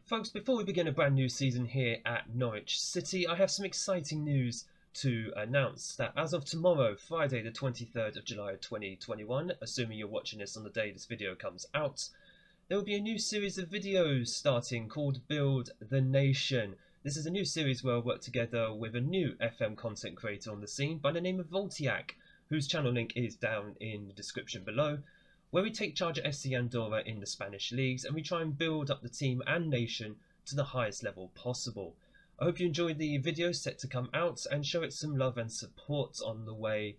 Folks, before we begin a brand new season here at Norwich City, I have some exciting news to announce that as of tomorrow, Friday the 23rd of July 2021, assuming you're watching this on the day this video comes out, there will be a new series of videos starting called Build the Nation. This is a new series where I work together with a new FM content creator on the scene by the name of Voltiac, whose channel link is down in the description below, where we take charge at SC Andorra in the Spanish leagues and we try and build up the team and nation to the highest level possible. I hope you enjoyed the video set to come out and show it some love and support on the way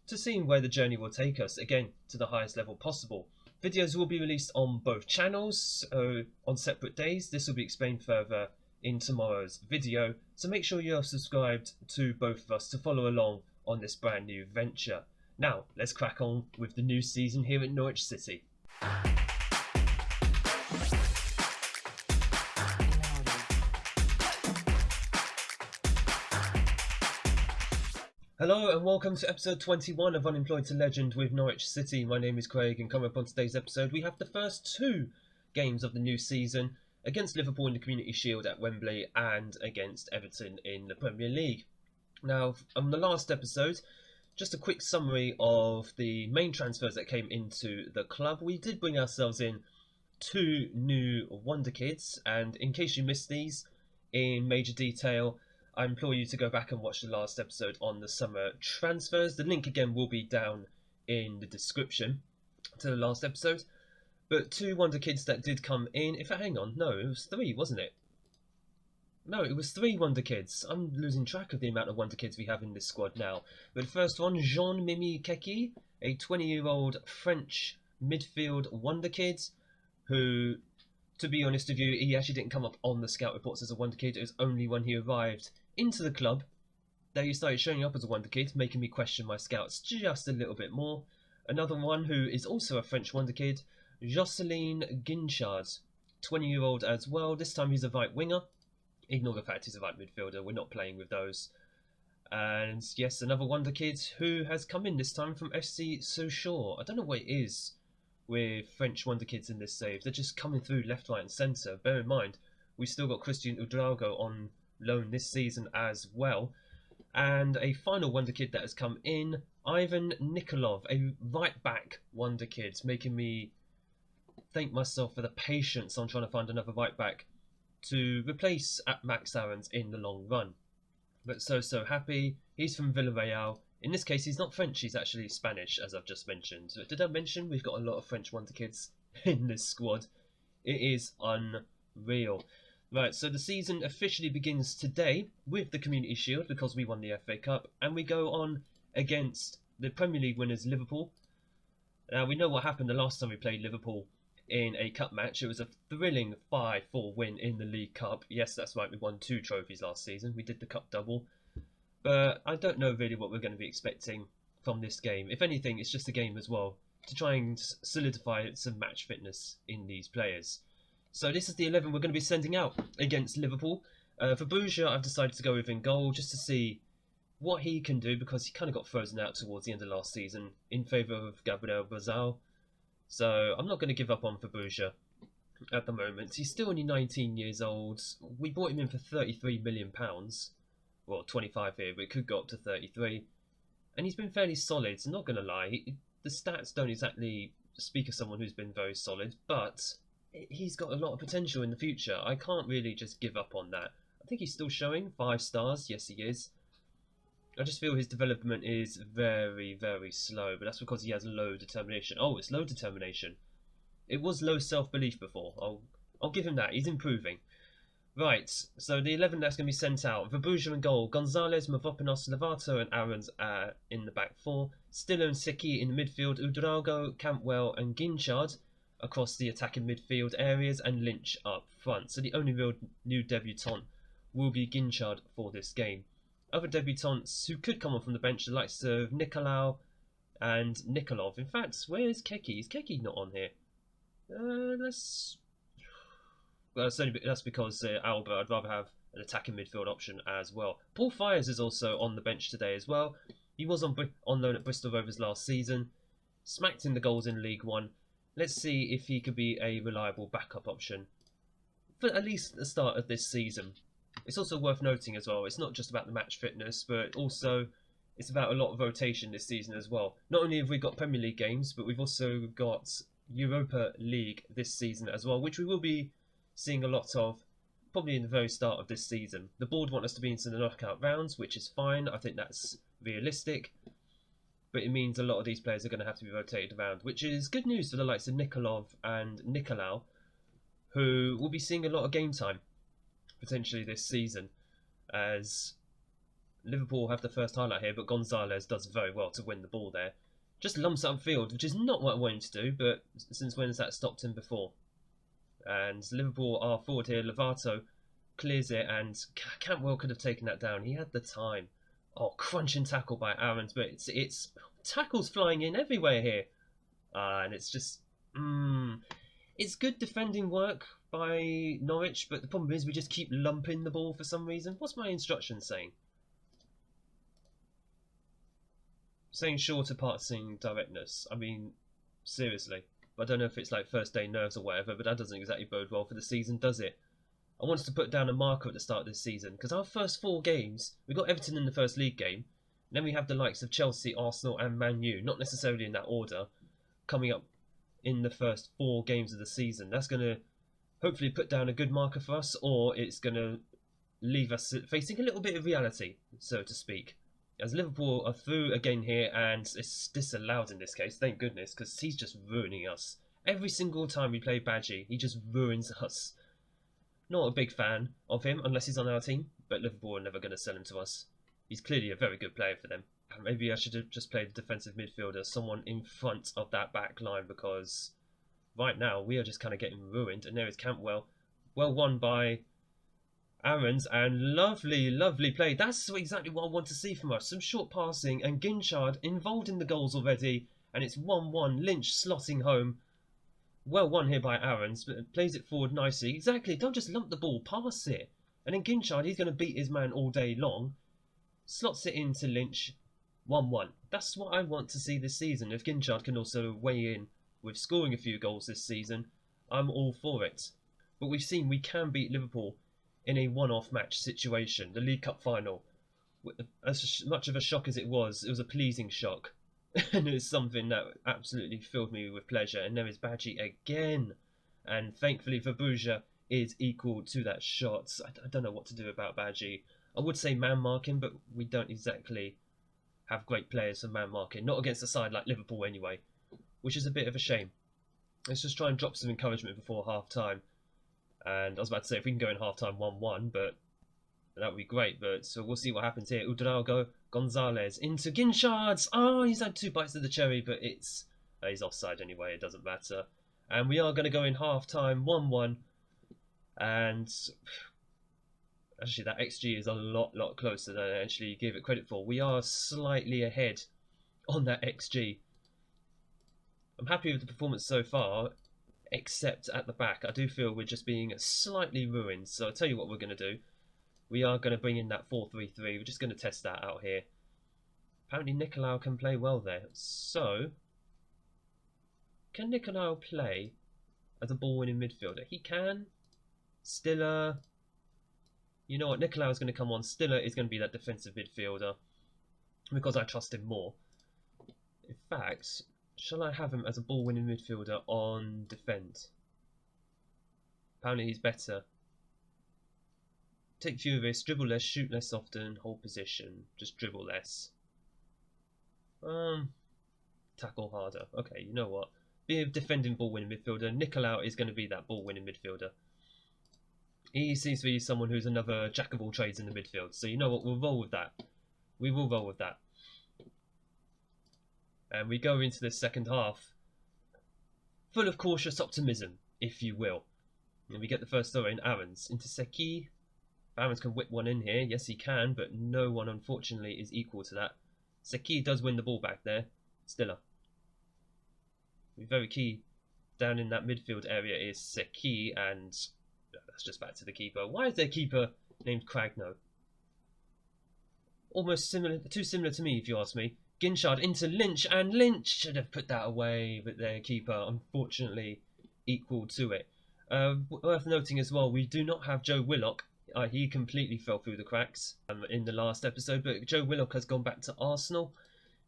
to seeing where the journey will take us, again, to the highest level possible. Videos will be released on both channels on separate days. This will be explained further in tomorrow's video, so make sure you're subscribed to both of us to follow along on this brand new venture. Now, let's crack on with the new season here at Norwich City. Hello and welcome to episode 21 of Unemployed to Legend with Norwich City. My name is Craig, and coming up on today's episode we have the first two games of the new season against Liverpool in the Community Shield at Wembley and against Everton in the Premier League. Now, on the last episode, just a quick summary of the main transfers that came into the club. We did bring ourselves in two new wonder kids, and in case you missed these in major detail, I implore you to go back and watch the last episode on the summer transfers. The link again will be down in the description to the last episode. But two wonder kids that did come in. In fact, hang on, no, it was three, wasn't it? No, it was three wonder kids. I'm losing track of the amount of wonder kids we have in this squad now. But the first one, Jean-Mimi Keki, a 20-year-old French midfield wonder kid who, to be honest with you, he actually didn't come up on the scout reports as a wonder kid. It was only when he arrived into the club that he started showing up as a wonder kid, making me question my scouts just a little bit more. Another one who is also a French wonder kid, Jocelyn Guinchard, 20-year-old as well. This time he's a right winger. Ignore the fact he's a right midfielder, we're not playing with those. And yes, another wonder kid who has come in this time from FC Sochaux. I don't know what it is with French wonder kids in this save. They're just coming through left, right and centre. Bear in mind, we've still got Christian Udrago on loan this season as well. And a final wonder kid that has come in, Ivan Nikolov, a right back wonder kid, making me thank myself for the patience on trying to find another right back to replace Max Aarons in the long run. But so happy. He's from Villarreal. In this case, he's not French, he's actually Spanish, as I've just mentioned. But did I mention we've got a lot of French wonder kids in this squad? It is unreal. Right, so the season officially begins today with the Community Shield because we won the FA Cup, and we go on against the Premier League winners Liverpool. Now, we know what happened the last time we played Liverpool in a cup match. It was a thrilling 5-4 win in the League Cup. Yes, that's right, we won 2 trophies last season. We did the cup double. But I don't know really what we're going to be expecting from this game. If anything, it's just a game as well to try and solidify some match fitness in these players. So this is the 11 we're going to be sending out against Liverpool. For Buja, I've decided to go with in goal just to see what he can do, because he kind of got frozen out towards the end of last season in favour of Gabriel Bazal. So I'm not going to give up on Fabuja at the moment. He's still only 19 years old. We bought him in for £33 million. Well, 25 here, but it could go up to 33. And he's been fairly solid, so not going to lie. The stats don't exactly speak of someone who's been very solid, but he's got a lot of potential in the future. I can't really just give up on that. I think he's still showing 5 stars. Yes, he is. I just feel his development is very, very slow, but that's because he has low determination. Oh, it's low determination. It was low self-belief before. I'll give him that. He's improving. Right, so the 11 that's going to be sent out. Vabuja in goal. Gonzalez, Mavropanos, Lovato and Aarons in the back 4. Stillo and Seki in the midfield. Udrago, Campbell and Guinchard across the attacking midfield areas, and Lynch up front. So the only real new debutant will be Guinchard for this game. Other debutants who could come on from the bench, the likes of Nicolau and Nikolov. In fact, where's Keki? Is Keki not on here? That's because Alba, I'd rather have an attacking midfield option as well. Paul Fires is also on the bench today as well. He was on loan at Bristol Rovers last season. Smacked in the goals in League One. Let's see if he could be a reliable backup option for at least the start of this season. It's also worth noting as well, it's not just about the match fitness, but also it's about a lot of rotation this season as well. Not only have we got Premier League games, but we've also got Europa League this season as well, which we will be seeing a lot of probably in the very start of this season. The board want us to be into the knockout rounds, which is fine. I think that's realistic. But it means a lot of these players are going to have to be rotated around, which is good news for the likes of Nikolov and Nicolau, who will be seeing a lot of game time potentially this season, as Liverpool have the first highlight here, but Gonzalez does very well to win the ball there. Just lumps it upfield, which is not what I want him to do, but since when has that stopped him before? And Liverpool are forward here. Lovato clears it, and Cantwell could have taken that down. He had the time. Oh, crunching tackle by Aarons, but it's tackles flying in everywhere here. And it's just... It's good defending work by Norwich, but the problem is we just keep lumping the ball for some reason. What's my instruction saying? Saying shorter passing directness. I mean, seriously. I don't know if it's like first day nerves or whatever, but that doesn't exactly bode well for the season, does it? I wanted to put down a marker at the start of this season, because our first 4 games, we got Everton in the first league game, then we have the likes of Chelsea, Arsenal and Man U, not necessarily in that order, coming up in the first 4 games of the season. That's going to hopefully put down a good marker for us, or it's going to leave us facing a little bit of reality, so to speak. As Liverpool are through again here, and it's disallowed in this case, thank goodness, because he's just ruining us. Every single time we play Badgie, he just ruins us. Not a big fan of him, unless he's on our team, but Liverpool are never going to sell him to us. He's clearly a very good player for them. Maybe I should have just played a defensive midfielder, someone in front of that back line, because right now we are just kind of getting ruined. And there is Cantwell, well won by Aarons, and lovely, lovely play. That's exactly what I want to see from us. Some short passing, and Ginchard involved in the goals already, and it's 1-1. Lynch slotting home. Well won here by Aarons, but plays it forward nicely. Exactly, don't just lump the ball, pass it. And then Ginchard, he's going to beat his man all day long. Slots it into Lynch. 1-1. That's what I want to see this season. If Ginchard can also weigh in with scoring a few goals this season, I'm all for it. But we've seen we can beat Liverpool in a one-off match situation. The League Cup final, as much of a shock as it was a pleasing shock. And it's something that absolutely filled me with pleasure. And there is Badgie again. And thankfully Verbouja is equal to that shot. I don't know what to do about Badgie. I would say man marking, but we don't exactly have great players for man marking. Not against a side like Liverpool anyway, which is a bit of a shame. Let's just try and drop some encouragement before half time. And I was about to say if we can go in half time 1-1, but that would be great. But so we'll see what happens here. Udrago, Gonzalez into Ginchard. Oh, he's had 2 bites of the cherry, but it's he's offside anyway. It doesn't matter. And we are going to go in half time 1-1. And actually, that XG is a lot closer than I actually gave it credit for. We are slightly ahead on that XG. I'm happy with the performance so far, except at the back. I do feel we're just being slightly ruined. So I'll tell you what we're going to do. We are going to bring in that 4-3-3. We're just going to test that out here. Apparently Nicolau can play well there. So, can Nicolau play as a ball-winning midfielder? He can. Stiller. You know what? Nicolau is going to come on. Stiller is going to be that defensive midfielder because I trust him more. In fact, shall I have him as a ball-winning midfielder on defend? Apparently he's better. Take fewer risks, dribble less, shoot less often, hold position, just dribble less. Tackle harder. Okay, you know what? Be a defending ball-winning midfielder. Nicolau is going to be that ball-winning midfielder. He seems to be someone who's another jack of all trades in the midfield. So you know what? We'll roll with that. We will roll with that. And we go into the second half full of cautious optimism, if you will. And we get the first throw in. Aarons into Seki. Aarons can whip one in here. Yes, he can, but no one, unfortunately, is equal to that. Seki does win the ball back there. Stiller. Very key down in that midfield area is Seki, and that's just back to the keeper. Why is their keeper named Cragno? Almost similar, too similar to me, if you ask me. Ginchard into Lynch, and Lynch should have put that away, but their keeper, unfortunately, equal to it. Worth noting as well, we do not have Joe Willock. He completely fell through the cracks in the last episode, but Joe Willock has gone back to Arsenal,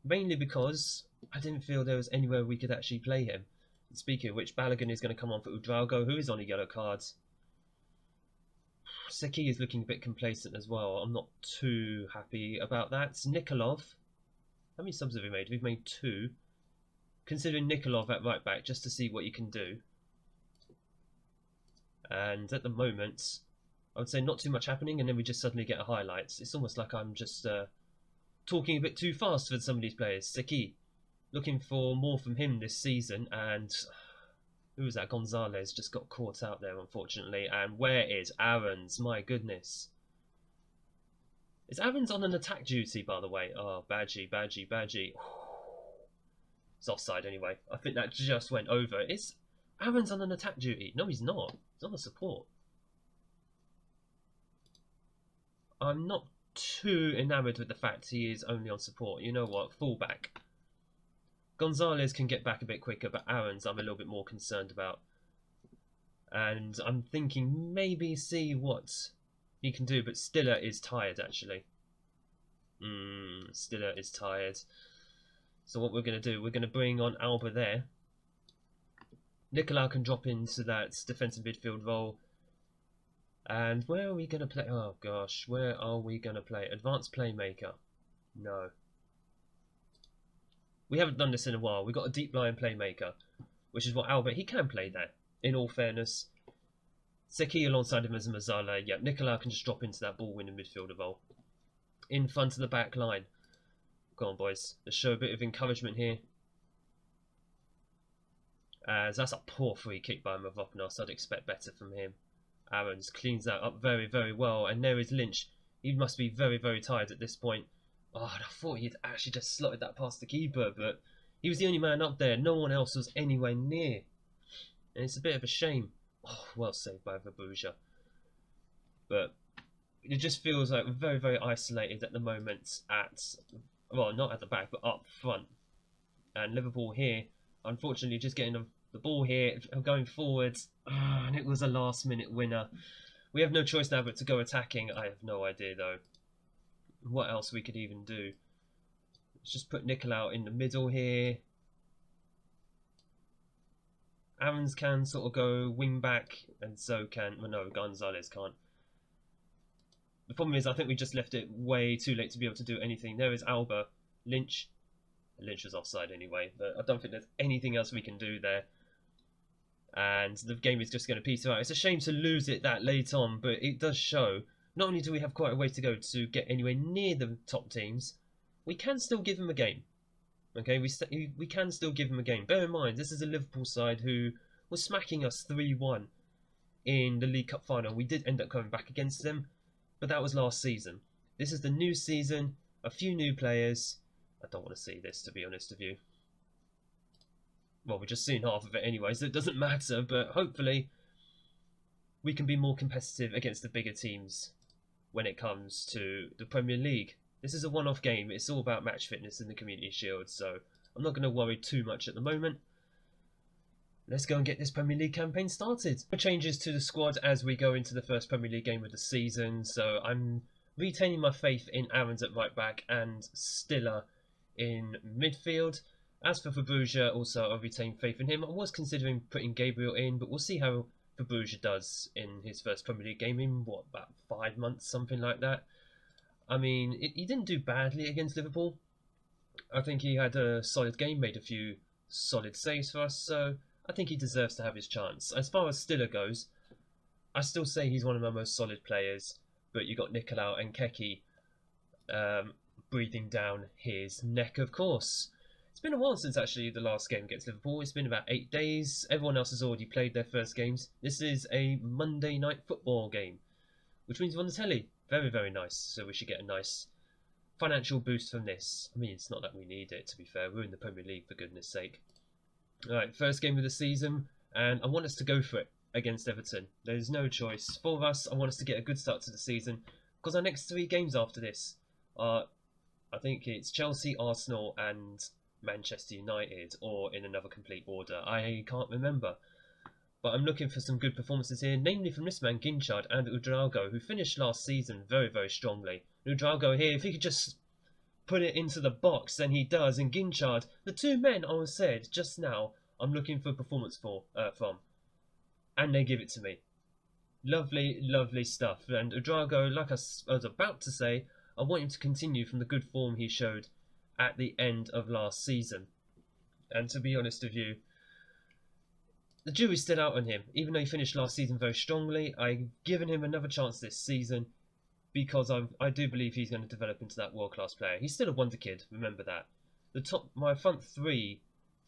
mainly because I didn't feel there was anywhere we could actually play him. Speaking of which, Balogun is going to come on for Udrago, who is on a yellow card. Seki is looking a bit complacent as well. I'm not too happy about that. Nikolov, how many subs have we made? We've made 2. Considering Nikolov at right back, just to see what he can do. And at the moment, I would say not too much happening, and then we just suddenly get a highlight. It's almost like I'm just talking a bit too fast for some of these players. Seki, looking for more from him this season, and who was that? Gonzalez just got caught out there, unfortunately. And where is Aarons? My goodness. Is Aarons on an attack duty, by the way? Oh, Badgie. It's offside anyway. I think that just went over. Is Aarons on an attack duty? No, he's not. He's on the support. I'm not too enamoured with the fact he is only on support. You know what? Fullback. Gonzalez can get back a bit quicker, but Aarons I'm a little bit more concerned about. And I'm thinking maybe see what he can do, but Stiller is tired actually. Stiller is tired. So what we're going to do, we're going to bring on Alba there. Nicolau can drop into that defensive midfield role. And where are we going to play? Oh gosh, where are we going to play? Advanced playmaker. No. We haven't done this in a while. We've got a deep line playmaker, which is what Albert, he can play there, in all fairness. Seki alongside him as Mazzala. Yeah, Nicolau can just drop into that ball-winning midfielder role. In front of the back line. Go on, boys. Let's show a bit of encouragement here. As that's a poor free kick by Mavropanos. I'd expect better from him. Aarons cleans that up very, very well. And there is Lynch. He must be very, very tired at this point. Oh, I thought he'd actually just slotted that past the keeper, but he was the only man up there. No one else was anywhere near. And it's a bit of a shame. Oh, well saved by Verbruja. But it just feels like we're very, very isolated at the moment at, well, not at the back, but up front. And Liverpool here, unfortunately, just getting the ball here, going forward. And it was a last-minute winner. We have no choice now but to go attacking. I have no idea, though, what else we could even do. Let's just put Nicolau in the middle here. Aarons can sort of go wing back, and so can, well, no, Gonzalez can't. The problem is I think we just left it way too late to be able to do anything. There is Alba. Lynch. Lynch was offside anyway, but I don't think there's anything else we can do there. And the game is just going to peter out. It's a shame to lose it that late on, but it does show not only do we have quite a way to go to get anywhere near the top teams, we can still give them a game. Okay, we can still give them a game. Bear in mind, this is a Liverpool side who was smacking us 3-1 in the League Cup final. We did end up coming back against them, but that was last season. This is the new season, a few new players. I don't want to see this, to be honest with you. Well, we're just seeing half of it anyway, so it doesn't matter, but hopefully we can be more competitive against the bigger teams when it comes to the Premier League. This is a one-off game. It's all about match fitness in the Community Shield, so I'm not going to worry too much at the moment. Let's go and get this Premier League campaign started. Changes to the squad as we go into the first Premier League game of the season, so I'm retaining my faith in Aarons at right back and Stiller in midfield. As for Verbruja, also I retain faith in him. I was considering putting Gabriel in, but we'll see how Verbruja does in his first Premier League game in, what, about 5 months, something like that. I mean, he didn't do badly against Liverpool. I think he had a solid game, made a few solid saves for us, so I think he deserves to have his chance. As far as Stiller goes, I still say he's one of my most solid players, but you got Nicolau and Keki breathing down his neck, of course. It's been a while since actually the last game against Liverpool. It's been about 8 days. Everyone else has already played their first games. This is a Monday night football game, which means we're on the telly. Very, very nice. So we should get a nice financial boost from this. I mean, it's not that we need it, to be fair. We're in the Premier League, for goodness sake. Alright, first game of the season, and I want us to go for it against Everton. There's no choice. For us, I want us to get a good start to the season, because our next 3 games after this are, I think it's Chelsea, Arsenal, and Manchester United, or in another complete order. I can't remember. But I'm looking for some good performances here, namely from this man Ginchard and Udrago, who finished last season very, very strongly. Udrago here, if he could just put it into the box, then he does. And Ginchard, the two men I said just now, I'm looking for performance from, and they give it to me. Lovely, lovely stuff. And Udrago, like I was about to say, I want him to continue from the good form he showed at the end of last season. And to be honest with you, the jury's still out on him. Even though he finished last season very strongly, I've given him another chance this season because I do believe he's going to develop into that world-class player. He's still a wonder kid, remember that. My front three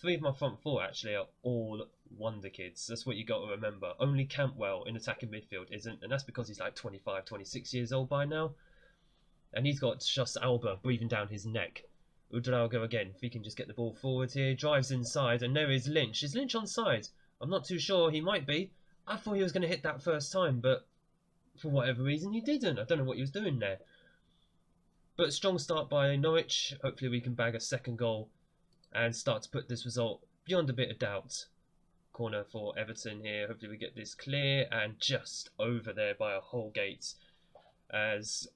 of my front four actually are all wonder kids. That's what you got to remember. Only Campbell in attacking midfield isn't, and that's because he's like 25, 26 years old by now. And he's got just Alba breathing down his neck. Udrago again, if he can just get the ball forward here, drives inside, and there is Lynch. Is Lynch onside? I'm not too sure. He might be. I thought he was going to hit that first time, but for whatever reason he didn't. I don't know what he was doing there. But strong start by Norwich. Hopefully we can bag a second goal and start to put this result beyond a bit of doubt. Corner for Everton here. Hopefully we get this clear and just over there by a whole gate. As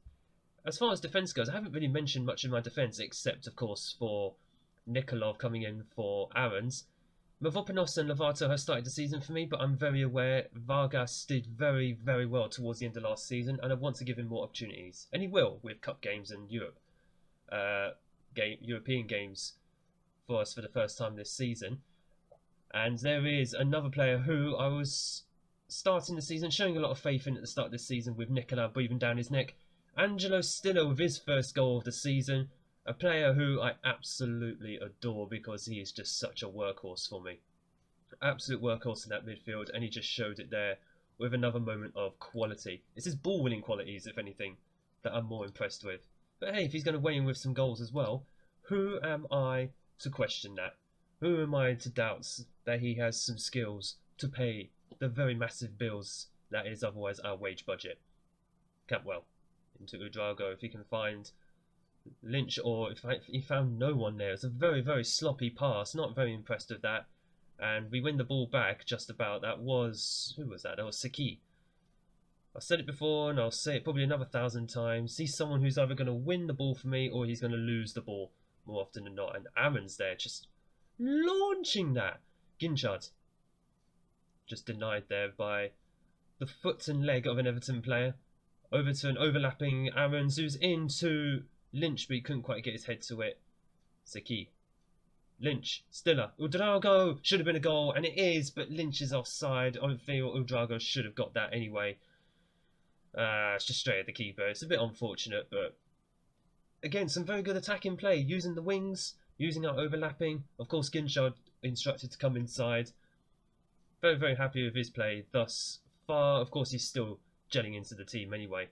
far as defence goes, I haven't really mentioned much in my defence except, of course, for Nikolov coming in for Aaron's. Mavropanos and Lovato have started the season for me, but I'm very aware Vargas did very, very well towards the end of last season, and I want to give him more opportunities. And he will with cup games and European games for us for the first time this season. And there is another player who I was starting the season, showing a lot of faith in at the start of this season with Nicola breathing down his neck. Angelo Stillo with his first goal of the season. A player who I absolutely adore because he is just such a workhorse for me. Absolute workhorse in that midfield, and he just showed it there with another moment of quality. It's his ball-winning qualities, if anything, that I'm more impressed with. But hey, if he's going to weigh in with some goals as well, who am I to question that? Who am I to doubt that he has some skills to pay the very massive bills that is otherwise our wage budget? Campbell into Udrago, if he can find Lynch, or if he found no one there. It's a very, very sloppy pass. Not very impressed with that. And we win the ball back just about. That was... Who was that? That was Saki. I've said it before and I'll say it probably another 1,000 times. He's someone who's either going to win the ball for me or he's going to lose the ball more often than not. And Aaron's there just launching that. Ginchard just denied there by the foot and leg of an Everton player. Over to an overlapping Aaron's, who's into Lynch, but he couldn't quite get his head to it. Saki. Lynch. Stiller. Udrago. Should have been a goal, and it is, but Lynch is offside. I feel Udrago should have got that anyway. It's just straight at the keeper. It's a bit unfortunate, but again, some very good attacking play. Using the wings, using our overlapping. Of course, Ginchard instructed to come inside. Very, very happy with his play thus far. Of course, he's still gelling into the team anyway.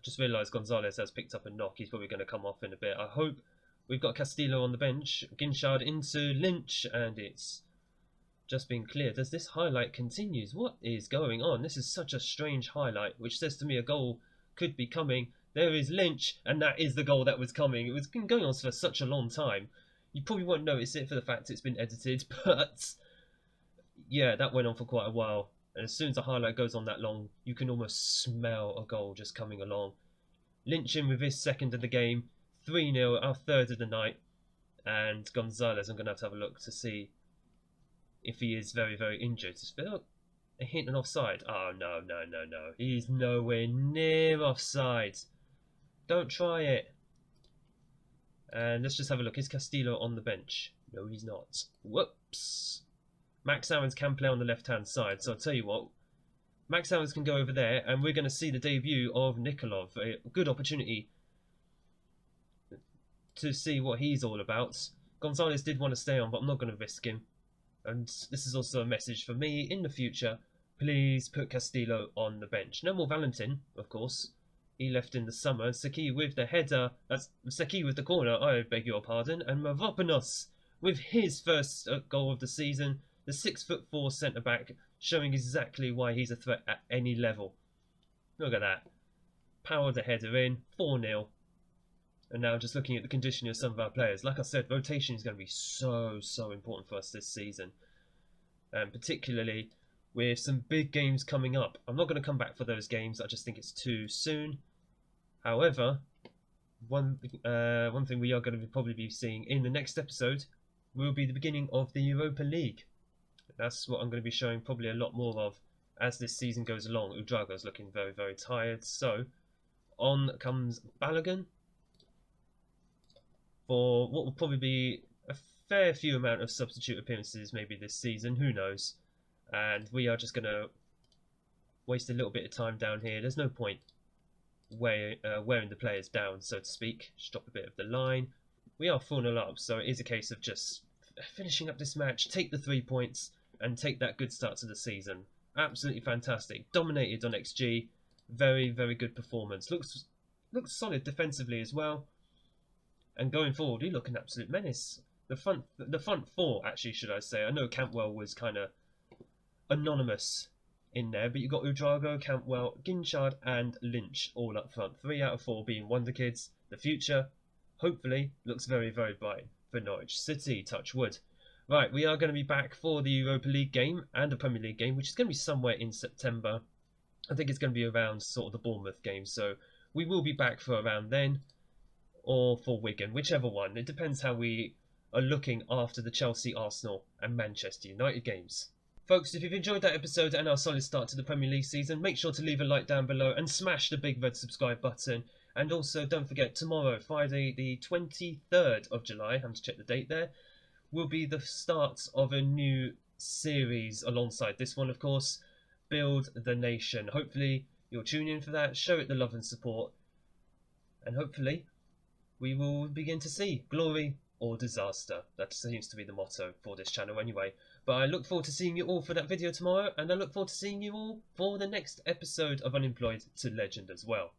Just realised Gonzalez has picked up a knock. He's probably going to come off in a bit. I hope. We've got Castillo on the bench. Ginchard into Lynch, and it's just been cleared as this highlight continues. What is going on? This is such a strange highlight, which says to me a goal could be coming. There is Lynch, and that is the goal that was coming. It was been going on for such a long time. You probably won't notice it for the fact it's been edited, but yeah, that went on for quite a while. And as soon as the highlight goes on that long, you can almost smell a goal just coming along. Lynch in with his second of the game. 3-0, our third of the night. And Gonzalez, I'm going to have a look to see if he is very, very injured. Just feel a hint and offside. Oh, no. He's nowhere near offside. Don't try it. And let's just have a look. Is Castillo on the bench? No, he's not. Whoops. Max Aarons can play on the left-hand side, so I'll tell you what. Max Aarons can go over there, and we're going to see the debut of Nikolov. A good opportunity to see what he's all about. Gonzalez did want to stay on, but I'm not going to risk him. And this is also a message for me in the future. Please put Castillo on the bench. No more Valentin, of course. He left in the summer. Saki with the header. That's Saki with the corner, I beg your pardon. And Mavropanos with his first goal of the season. The 6'4" centre-back, showing exactly why he's a threat at any level. Look at that. Powered the header in. 4-0. And now just looking at the condition of some of our players. Like I said, rotation is going to be so important for us this season. And particularly with some big games coming up. I'm not going to come back for those games, I just think it's too soon. However, one thing we are going to probably be seeing in the next episode will be the beginning of the Europa League. That's what I'm going to be showing probably a lot more of as this season goes along. Udrago's looking very, very tired, so on comes Balogun for what will probably be a fair few amount of substitute appearances maybe this season, who knows. And we are just going to waste a little bit of time down here. There's no point wearing the players down, so to speak. Just drop a bit of the line. We are 4-0 up, so it is a case of just finishing up this match, take the 3 points, and take that good start to the season. Absolutely fantastic. Dominated on XG. Very, very good performance. Looks solid defensively as well. And going forward, we look an absolute menace. The front four, actually, should I say. I know Cantwell was kind of anonymous in there, but you got Udrago, Cantwell, Ginchard and Lynch all up front. 3 out of 4 being wonder kids. The future, hopefully, looks very, very bright for Norwich City, touch wood. Right, we are going to be back for the Europa League game and a Premier League game, which is going to be somewhere in September. I think it's going to be around sort of the Bournemouth game, so we will be back for around then, or for Wigan, whichever one. It depends how we are looking after the Chelsea, Arsenal and Manchester United games. Folks, if you've enjoyed that episode and our solid start to the Premier League season, make sure to leave a like down below and smash the big red subscribe button. And also, don't forget, tomorrow, Friday the 23rd of July, I have to check the date there, will be the start of a new series alongside this one, of course, Build the Nation. Hopefully, you'll tune in for that, show it the love and support, and hopefully, we will begin to see glory or disaster. That seems to be the motto for this channel anyway. But I look forward to seeing you all for that video tomorrow, and I look forward to seeing you all for the next episode of Unemployed to Legend as well.